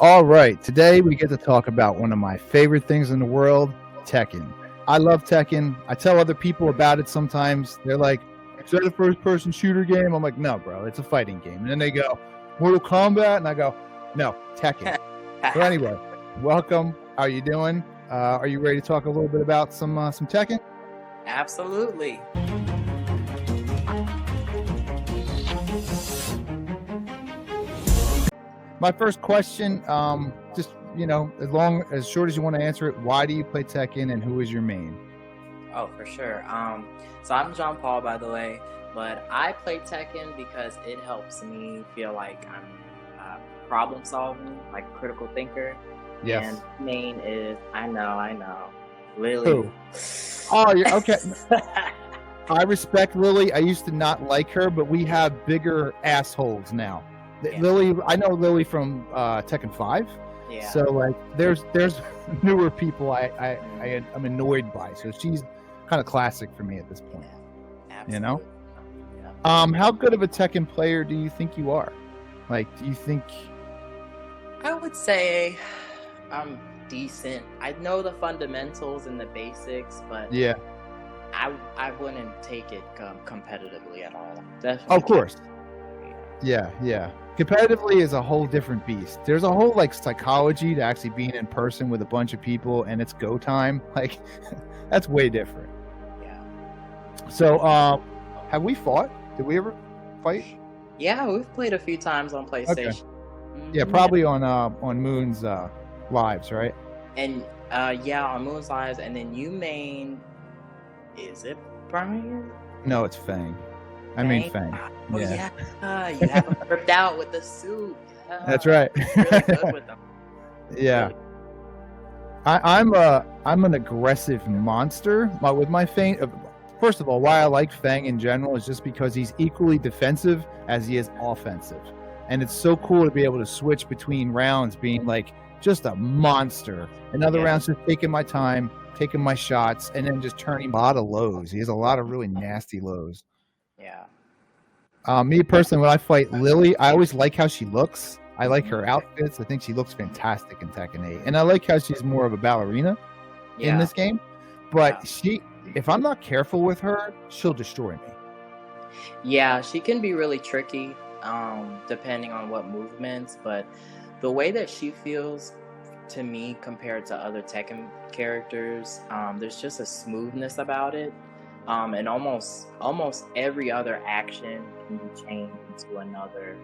All right, today we get to talk about one of my favorite things in the world, Tekken. I love Tekken. I tell other people about it sometimes. They're like, is that a first-person shooter game? I'm like, no, bro, it's a fighting game. And then they go, Mortal Kombat? And I go, no, Tekken. So anyway, welcome. How are you doing? Are you ready to talk a little bit about some Tekken? Absolutely. My first question, just as short as you want to answer it, why do you play Tekken and who is your main? Oh, for sure. So I'm John Paul, by the way, but I play Tekken because it helps me feel like I'm problem solving, like critical thinker. Yes. And main is I know, Lily. Who? Oh, you're okay. I respect Lily. I used to not like her, but we have bigger assholes now. Yeah. Lily, I know Lily from Tekken 5. Yeah. So like, there's newer people I'm annoyed by. So she's kind of classic for me at this point. Absolutely. You know. Yeah. How good of a Tekken player do you think you are? Like, do you think? I would say I'm decent. I know the fundamentals and the basics, but Yeah. I wouldn't take it competitively at all. Definitely. Of course. Yeah. Competitively is a whole different beast. There's a whole like psychology to actually being in person with a bunch of people and it's go time. Like, that's way different. Yeah. So, have we fought? Did we ever fight? Yeah, we've played a few times on PlayStation. Okay. Mhm. Yeah, probably on Moon's lives, right? And on Moon's Lives, and then you main. Is it Brian? No, it's Fang. I mean Fang. Oh Yeah. You have him ripped out with the suit. Yeah. That's right. Really good with them. Yeah. Really. I'm an aggressive monster. With my Fang, first of all, why I like Fang in general is just because he's equally defensive as he is offensive, and it's so cool to be able to switch between rounds, being like just a monster, and other rounds just taking my time, taking my shots, and then just turning a lot of lows. He has a lot of really nasty lows. Yeah. Me personally, when I fight Lily, I always like how she looks. I like her outfits. I think she looks fantastic in Tekken 8. And I like how she's more of a ballerina in this game. But if I'm not careful with her, she'll destroy me. Yeah, she can be really tricky, depending on what movements, but the way that she feels to me compared to other Tekken characters, there's just a smoothness about it. And almost every other action can be changed into another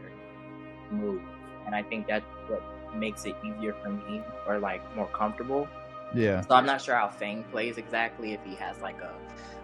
move. And I think that's what makes it easier for me, or like more comfortable. Yeah. So I'm not sure how Fang plays exactly, if he has like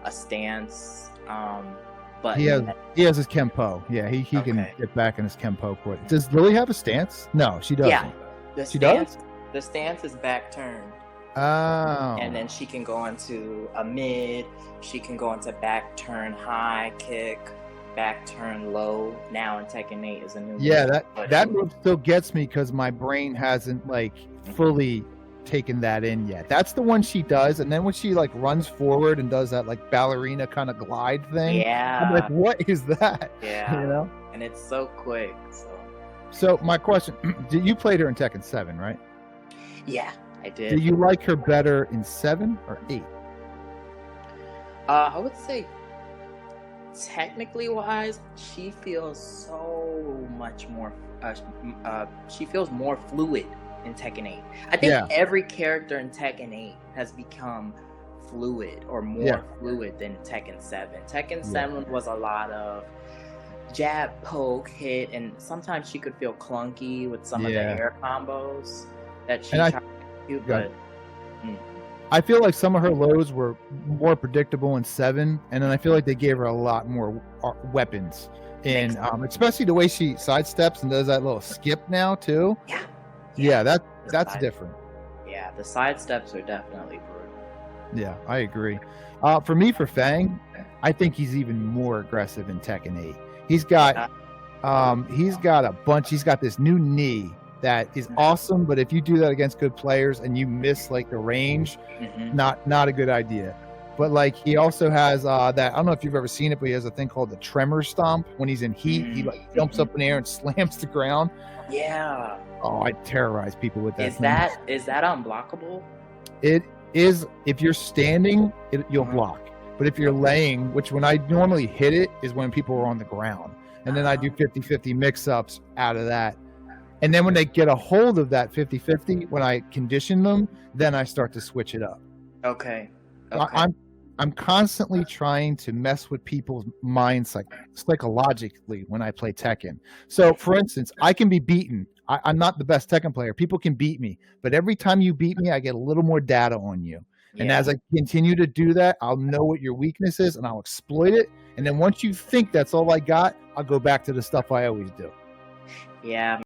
a stance. But he has his Kenpo. Yeah, he can get back in his Kenpo quick. Does Lily have a stance? No, she doesn't. Yeah. The stance is back turned. Oh. And then she can go into a mid, she can go into back turn high kick, back turn low. Now in Tekken 8 is a new move. That move still gets me because my brain hasn't like fully taken that in yet. That's the one she does, and then when she like runs forward and does that like ballerina kind of glide thing, I'm like, what is that? Yeah. You know? And it's so quick. So my question, you played her in Tekken 7, right? Yeah, I did. Do you like her better in 7 or 8? I would say technically wise, she feels so much more she feels more fluid in Tekken 8. I think every character in Tekken 8 has become fluid or more fluid than Tekken 7. Tekken 7 was a lot of jab, poke, hit, and sometimes she could feel clunky with some of the air combos that she tried to do, but I feel like some of her lows were more predictable in 7, and then I feel like they gave her a lot more weapons in, especially the way she sidesteps and does that little skip now too. Yeah, that's different. Yeah, the sidesteps are definitely brutal. Yeah, I agree. For me, for Fang, I think he's even more aggressive in Tekken 8. He's got a bunch. He's got this new knee that is awesome, but if you do that against good players and you miss like the range, not a good idea. But like he also has that, I don't know if you've ever seen it, but he has a thing called the tremor stomp. When he's in heat, he like jumps up in the air and slams the ground. Yeah. Oh, I terrorize people with that. Is that unblockable? It is. If you're standing, you'll block. But if you're laying, which when I normally hit it is when people are on the ground. And then I do 50-50 mix-ups out of that. And then when they get a hold of that 50-50, when I condition them, then I start to switch it up. Okay. I'm constantly trying to mess with people's minds psychologically when I play Tekken. So, for instance, I can be beaten. I'm not the best Tekken player. People can beat me. But every time you beat me, I get a little more data on you. And as I continue to do that, I'll know what your weakness is, and I'll exploit it. And then once you think that's all I got, I'll go back to the stuff I always do. Yeah.